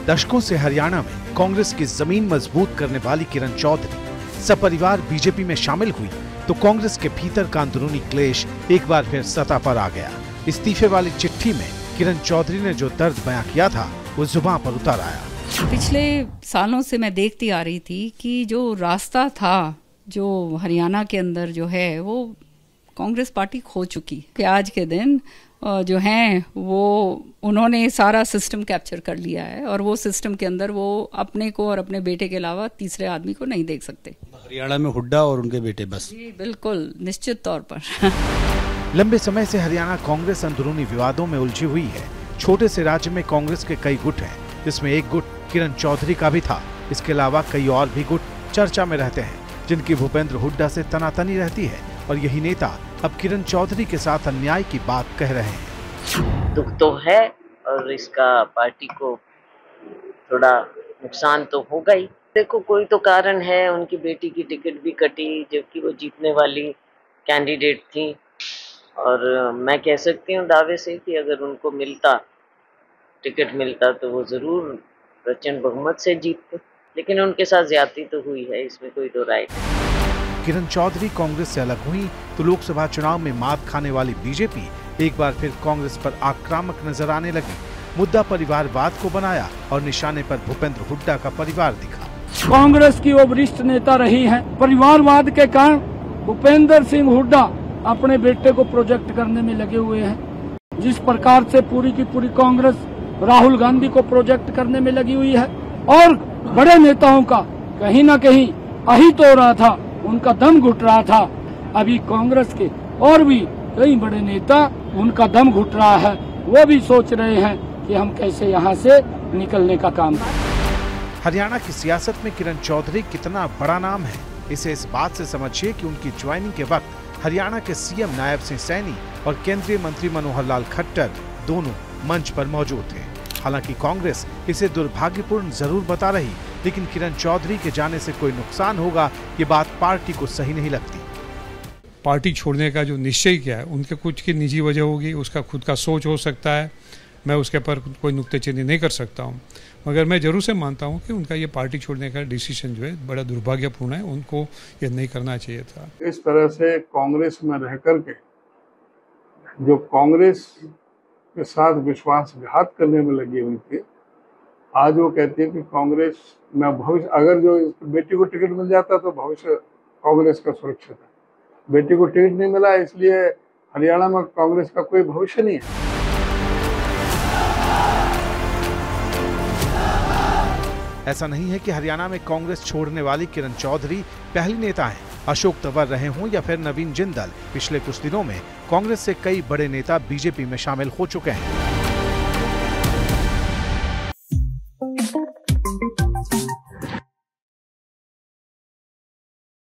दशकों से हरियाणा में कांग्रेस की जमीन मजबूत करने वाली किरण चौधरी सपरिवार बीजेपी में शामिल हुई तो कांग्रेस के भीतर का अंदरूनी क्लेश एक बार फिर सतह पर आ गया। इस्तीफे वाली चिट्ठी में किरण चौधरी ने जो दर्द बयां किया था वो जुबान पर उतर आया। पिछले सालों से मैं देखती आ रही थी कि जो रास्ता था जो हरियाणा के अंदर जो है वो कांग्रेस पार्टी खो चुकी कि आज के दिन जो हैं वो उन्होंने सारा सिस्टम कैप्चर कर लिया है और वो सिस्टम के अंदर वो अपने को और अपने बेटे के अलावा तीसरे आदमी को नहीं देख सकते। हरियाणा में हुड्डा और उनके बेटे बस। जी बिल्कुल, निश्चित तौर पर। लंबे समय से हरियाणा कांग्रेस अंदरूनी विवादों में उलझी हुई है। छोटे से राज्य में कांग्रेस के कई गुट हैं, जिसमें एक गुट किरण चौधरी का भी था। इसके अलावा कई और भी गुट चर्चा में रहते हैं, जिनकी भूपेंद्र हुड्डा से तनातनी रहती है और यही नेता अब किरण चौधरी के साथ अन्याय की बात कह रहे हैं। दुख तो है और इसका पार्टी को थोड़ा नुकसान तो होगा ही। देखो कोई तो कारण है, उनकी बेटी की टिकट भी कटी जबकि वो जीतने वाली कैंडिडेट थी और मैं कह सकती हूँ दावे से कि अगर उनको टिकट मिलता तो वो जरूर प्रचंड बहुमत से जीतते, लेकिन उनके साथ ज्यादती तो हुई है, इसमें कोई दो राय नहीं। किरण चौधरी कांग्रेस से अलग हुई तो लोकसभा चुनाव में मात खाने वाली बीजेपी एक बार फिर कांग्रेस पर आक्रामक नजर आने लगी। मुद्दा परिवारवाद को बनाया और निशाने पर भूपेंद्र हुड्डा का परिवार दिखा। कांग्रेस की वो वरिष्ठ नेता रही हैं। परिवारवाद के कारण भूपेंद्र सिंह हुड्डा अपने बेटे को प्रोजेक्ट करने में लगे हुए हैं। जिस प्रकार से पूरी की पूरी कांग्रेस राहुल गांधी को प्रोजेक्ट करने में लगी हुई है और बड़े नेताओं का कहीं न कहीं अहित हो रहा था, उनका दम घुट रहा था। अभी कांग्रेस के और भी कई बड़े नेता उनका दम घुट रहा है, वो भी सोच रहे हैं कि हम कैसे यहाँ से निकलने का काम करें। हरियाणा की सियासत में किरण चौधरी कितना बड़ा नाम है, इसे इस बात से समझिए कि उनकी ज्वाइनिंग के वक्त हरियाणा के सीएम नायब सिंह सैनी और केंद्रीय मंत्री मनोहर लाल खट्टर दोनों मंच पर मौजूद थे। हालांकि कांग्रेस इसे दुर्भाग्यपूर्ण जरूर बता रही, लेकिन किरण चौधरी के जाने से कोई नुकसान होगा ये बात पार्टी को सही नहीं लगती। पार्टी छोड़ने का जो निश्चय किया है उनके कुछ की निजी वजह होगी, उसका खुद का सोच हो सकता है, मैं उसके पर कोई नुक्तेचीनी नहीं कर सकता हूँ, मगर मैं जरूर से मानता हूँ कि उनका ये पार्टी छोड़ने का डिसीजन जो है बड़ा दुर्भाग्यपूर्ण है, उनको ये नहीं करना चाहिए था। इस तरह से कांग्रेस में रह करके जो कांग्रेस के साथ विश्वासघात करने में लगी हुई थी, आज वो कहती है कि कांग्रेस में भविष्य, अगर जो बेटी को टिकट मिल जाता तो भविष्य कांग्रेस का सुरक्षित है। बेटी को टिकट नहीं मिला इसलिए हरियाणा में कांग्रेस का कोई भविष्य नहीं है। ऐसा नहीं है कि हरियाणा में कांग्रेस छोड़ने वाली किरण चौधरी पहली नेता हैं। अशोक तंवर रहे हों या फिर नवीन जिंदल, पिछले कुछ दिनों में कांग्रेस से कई बड़े नेता बीजेपी में शामिल हो चुके हैं।